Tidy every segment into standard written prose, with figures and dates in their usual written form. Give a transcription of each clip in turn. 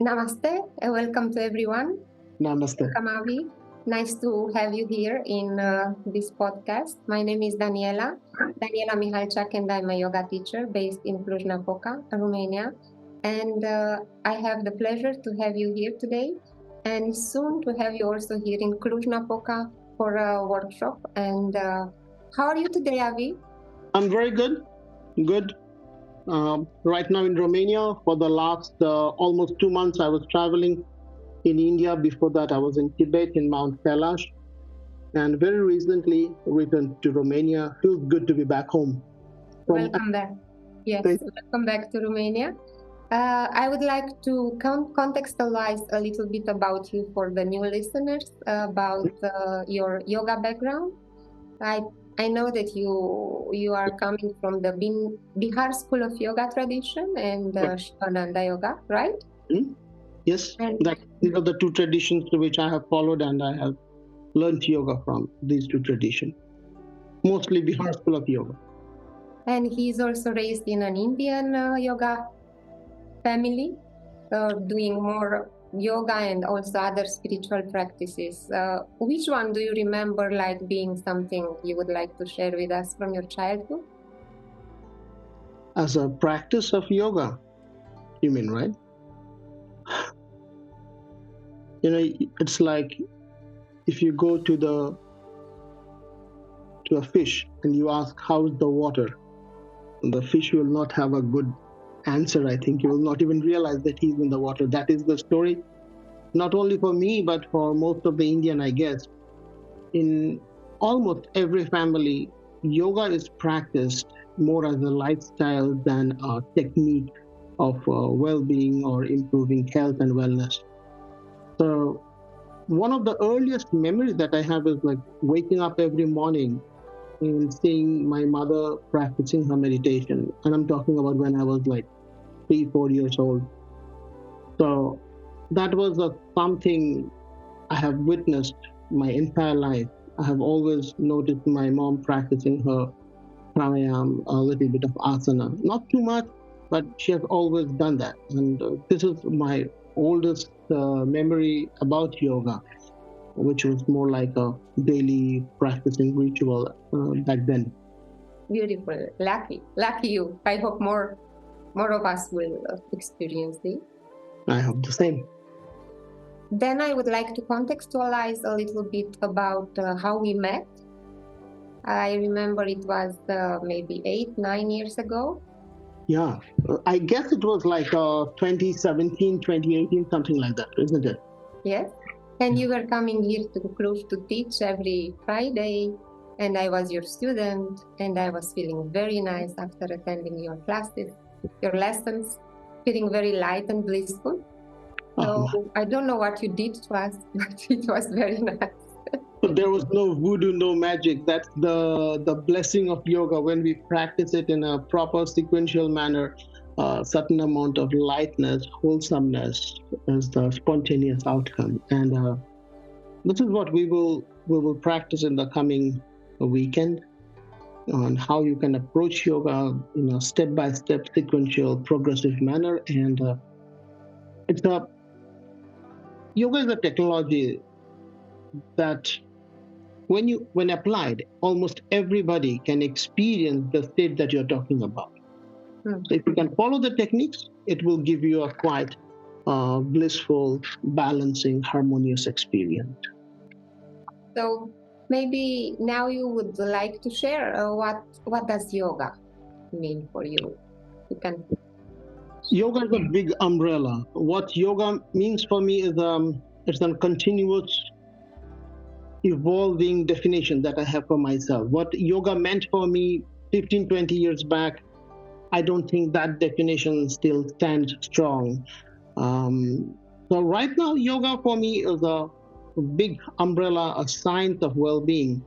Namaste and welcome to everyone. Namaste. Welcome, Avi. Nice to have you here in this podcast. My name is Daniela Mihalchak, and I'm a yoga teacher based in Cluj-Napoca, Romania. And I have the pleasure to have you here today, and soon to have you also here in Cluj-Napoca for a workshop. And how are you today, Avi? I'm very good. Good. Right now in Romania, for the last almost 2 months, I was traveling in India. Before that, I was in Tibet in Mount Kailash, and very recently returned to Romania. Feels good to be back home. From Welcome back. Yes, Thank- welcome back to Romania. I would like to contextualize a little bit about you for the new listeners about your yoga background. I I know that you are coming from the Bihar school of yoga tradition and Shivananda yoga, right? yes, And these are the two traditions to which I have followed, and I have learned yoga from these two traditions. Mostly Bihar school of yoga. and he's also raised in an Indian yoga family, doing more yoga and also other spiritual practices. Which one do you remember like being something you would like to share with us from your childhood? As a practice of yoga, you mean, right? It's like if you go to a fish and you ask how's the water, the fish will not have a good answer. I think he will not even realize that he's in the water. That is the story, not only for me but for most of the Indian, I guess. In almost every family, yoga is practiced more as a lifestyle than a technique of well-being or improving health and wellness. So one of the earliest memories that I have is like waking up every morning and seeing my mother practicing her meditation. And I'm talking about when I was like 3, 4 years old. So that was something I have witnessed my entire life. I have always noticed my mom practicing her pranayam, a little bit of asana, not too much, but she has always done that. And this is my oldest memory about yoga, which was more like a daily practicing ritual back then. Beautiful, lucky you. I hope more of us will experience this. I hope the same. Then I would like to contextualize a little bit about how we met. I remember it was maybe 8, 9 years ago. Yeah, I guess it was like 2017, 2018, something like that, isn't it? Yes. And you were coming here to Cluj to teach every Friday, and I was your student, and I was feeling very nice after attending your classes, your lessons, feeling very light and blissful. So I don't know what you did to us, but it was very nice. There was no voodoo, no magic. That's the blessing of yoga when we practice it in a proper sequential manner. Certain amount of lightness, wholesomeness is the spontaneous outcome, and this is what we will practice in the coming weekend on how you can approach yoga in a step-by-step, sequential, progressive manner. And it's a yoga is a technology that when applied, almost everybody can experience the state that you're talking about. Hmm. So if you can follow the techniques, it will give you a quite blissful, balancing, harmonious experience. So maybe now you would like to share what does yoga mean for you? You can. Yoga is a big umbrella. What yoga means for me is it's a continuous evolving definition that I have for myself. What yoga meant for me 15, 20 years back, I don't think that definition still stands strong. So right now, yoga for me is a big umbrella, a science of well-being,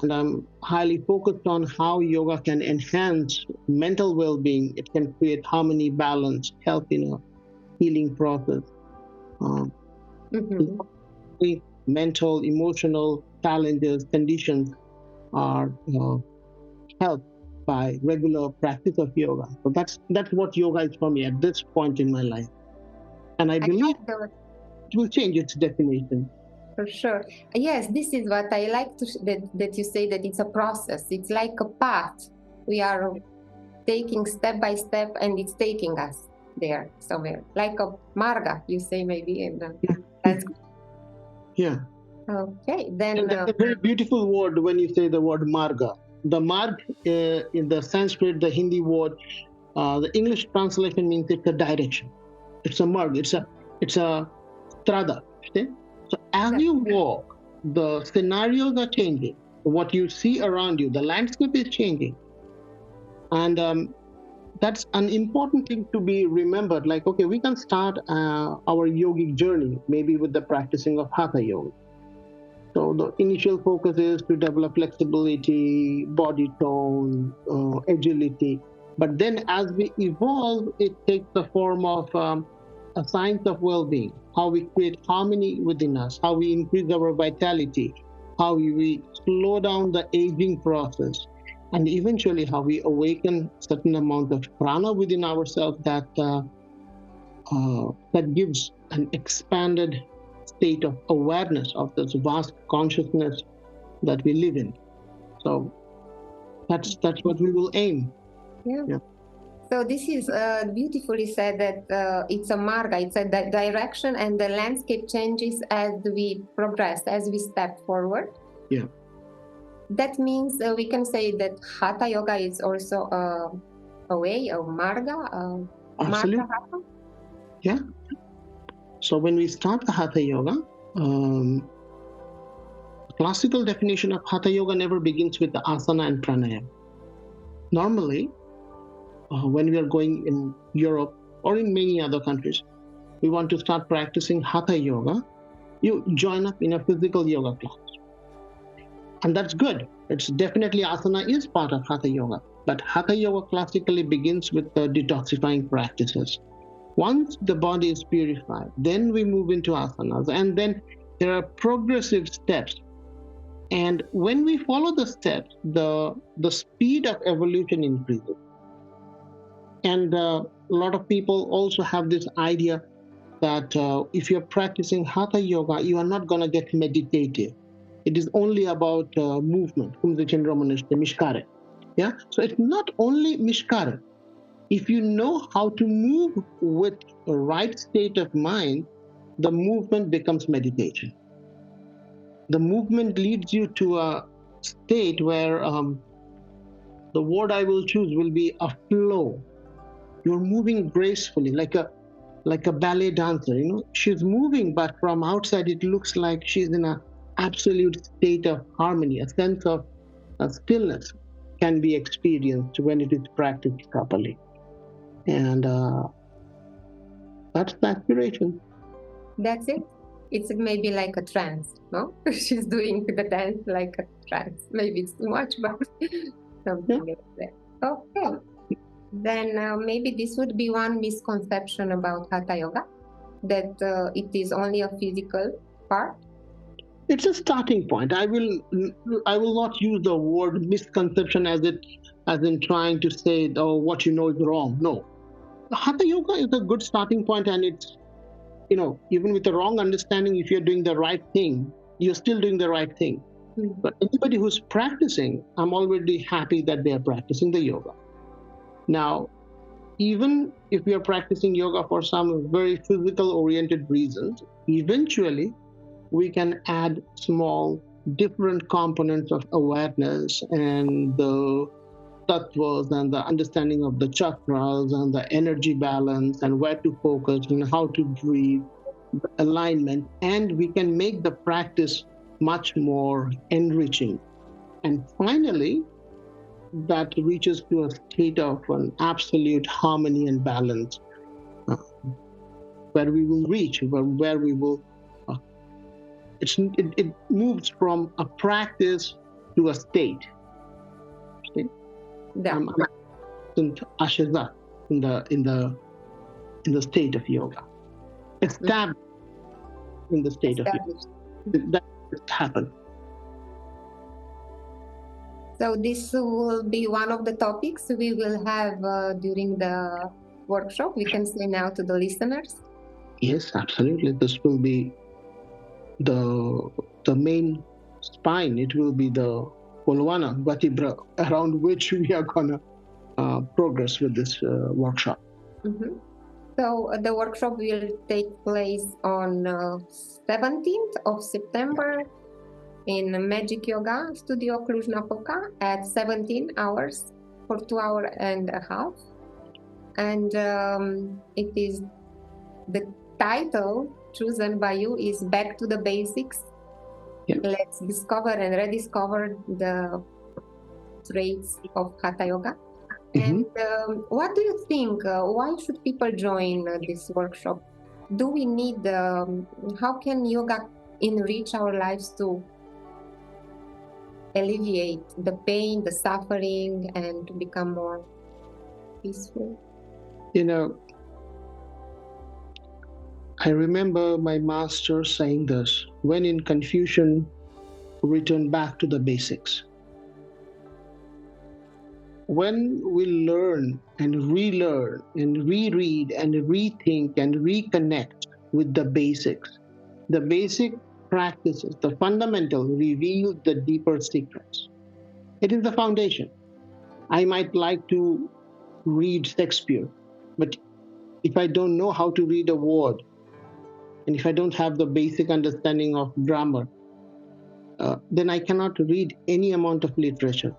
and I'm highly focused on how yoga can enhance mental well-being. It can create harmony, balance, health in a healing process. Um, Mhm. Mental, emotional challenges, conditions are helped by regular practice of yoga. So that's what yoga is for me at this point in my life. And I believe like the it will change its definition. For sure. Yes, this is what I like to that you say that it's a process. It's like a path. We are taking step by step, and it's taking us there somewhere, like a marga. You say maybe in the that's Yeah. okay. Then And that's a very beautiful word when you say the word marga. The marg in the Sanskrit, the Hindi word, the English translation means it's a direction. It's a marg. It's a strada. Okay? So as yeah, you walk, the scenarios are changing. What you see around you, the landscape is changing, and that's an important thing to be remembered. Like, okay, we can start our yogic journey maybe with the practicing of Hatha Yoga. So the initial focus is to develop flexibility, body tone, agility. But then as we evolve, it takes the form of a science of well-being, how we create harmony within us, how we increase our vitality, how we slow down the aging process, and eventually how we awaken certain amount of prana within ourselves that gives an expanded state of awareness of this vast consciousness that we live in. So that's what we will aim. yeah. Yeah. So this is beautifully said that it's a marga, it's a direction, and the landscape changes as we progress, as we step forward. Yeah. That means we can say that Hatha Yoga is also a way, a marga, Absolutely. marga Hatha. Yeah. So when we start the Hatha Yoga, classical definition of Hatha Yoga never begins with the asana and pranayama. Normally, when we are going in Europe or in many other countries, we want to start practicing Hatha Yoga, you join up in a physical yoga class. And that's good. It's definitely asana is part of Hatha Yoga. But Hatha Yoga classically begins with the detoxifying practices. Once the body is purified, then we move into asanas. And then there are progressive steps. And when we follow the steps, the speed of evolution increases. And a lot of people also have this idea that if you're practicing Hatha Yoga, you are not going to get meditative. It is only about movement. Mishkare. Yeah. So it's not only mishkare. If you know how to move with the right state of mind, the movement becomes meditation. The movement leads you to a state where the word I will choose will be a flow. You're moving gracefully, like a ballet dancer. You know, she's moving, but from outside it looks like she's in a absolute state of harmony. A sense of stillness can be experienced when it is practiced properly, and that's the aspiration. That's it. It's maybe like a trance, no? She's doing the dance like a trance. Maybe it's too much, but something like that. Okay. Then maybe this would be one misconception about Hatha Yoga, that it is only a physical part. It's a starting point. I will not use the word misconception as in trying to say, oh, what you know is wrong. No, Hatha Yoga is a good starting point, and it's, you know, even with the wrong understanding, if you're doing the right thing, you're still doing the right thing. Mm. But anybody who's practicing, I'm already happy that they are practicing the yoga. Now, even if we are practicing yoga for some very physical oriented reasons, eventually we can add small different components of awareness and the tattvas and the understanding of the chakras and the energy balance and where to focus and how to breathe, alignment, and we can make the practice much more enriching. And finally, that reaches to a state of an absolute harmony and balance, uh, where we will reach, where we will, it moves from a practice to a state. Yeah. Ashiza in the state of yoga, established in the state of yoga. That happens. So this will be one of the topics we will have during the workshop. We can say now to the listeners. Yes, absolutely. This will be the main spine. It will be the Polwana vertebra around which we are gonna progress with this workshop. Mhm. So the workshop will take place on 17th of September in Magic Yoga Studio Cluj Napoca at 17 hours for 2 hours and a half. And it is the title chosen by you is Back to the Basics. Yeah. Let's discover and rediscover the traits of Hatha Yoga. Mm-hmm. And what do you think? Why should people join this workshop? Do we need, how can yoga enrich our lives to alleviate the pain, the suffering, and to become more peaceful? You know, I remember my master saying this: when in confusion, return back to the basics. When we learn and relearn and reread and rethink and reconnect with the basic practices, the fundamental reveal the deeper secrets. It is the foundation. I might like to read Shakespeare, but if I don't know how to read a word, and if I don't have the basic understanding of grammar, then I cannot read any amount of literature.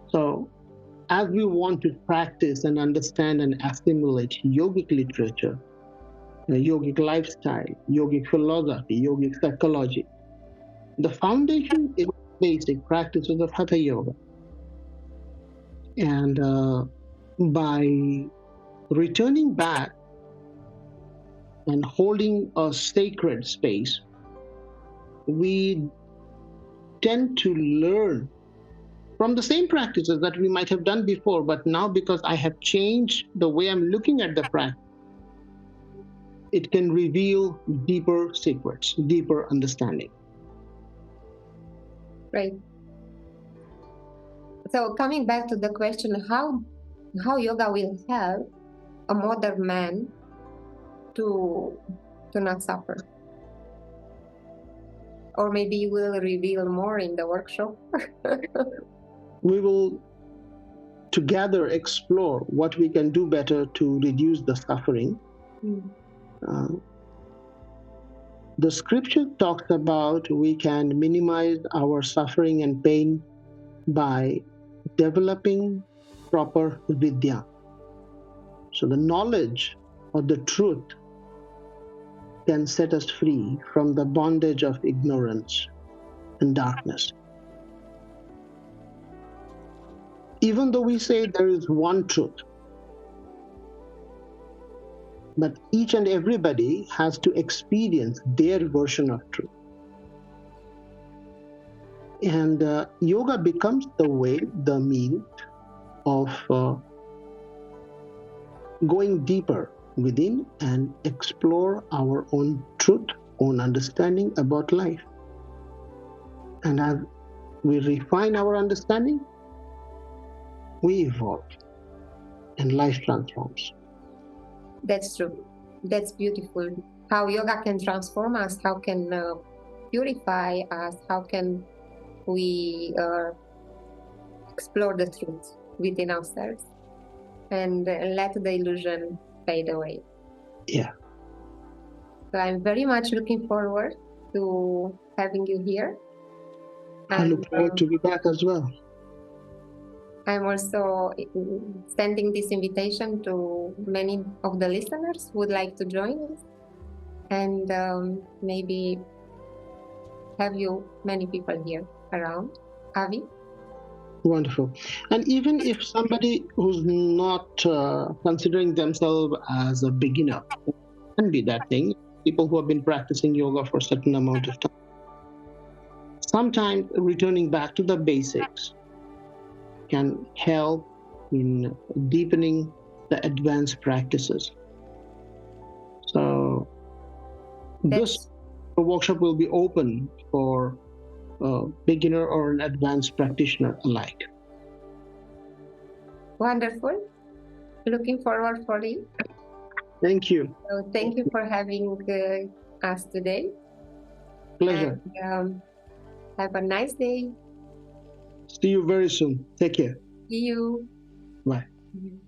So, as we want to practice and understand and assimilate yogic literature, yogic lifestyle, yogic philosophy, yogic psychology, the foundation is basic practices of Hatha Yoga. And by returning back and holding a sacred space, we tend to learn from the same practices that we might have done before, but now because I have changed the way I'm looking at the practice, it can reveal deeper secrets, deeper understanding. Right. So coming back to the question, how yoga will help a modern man to not suffer, or maybe you will reveal more in the workshop. We will together explore what we can do better to reduce the suffering. Mm. Uh, the scripture talks about we can minimize our suffering and pain by developing proper vidya. So, the knowledge of the truth can set us free from the bondage of ignorance and darkness. Even though we say there is one truth, but each and everybody has to experience their version of truth. And yoga becomes the way, the means of going deeper within and explore our own truth, own understanding about life. And as we refine our understanding, we evolve and life transforms. That's true. That's beautiful. How yoga can transform us, how can purify us, how can we explore the truth within ourselves and let the illusion fade away. Yeah. So I'm very much looking forward to having you here. I look forward to be back as well. I'm also sending this invitation to many of the listeners who would like to join us and maybe have you many people here around. Avi? Wonderful. And even if somebody who's not considering themselves as a beginner, can be that thing, people who have been practicing yoga for a certain amount of time, sometimes returning back to the basics can help in deepening the advanced practices. So this workshop will be open for a beginner or an advanced practitioner alike. Wonderful. Looking forward for it. Thank you. So thank you for having us today. Pleasure. And have a nice day. See you very soon. Take care. See you. Bye. Mhm.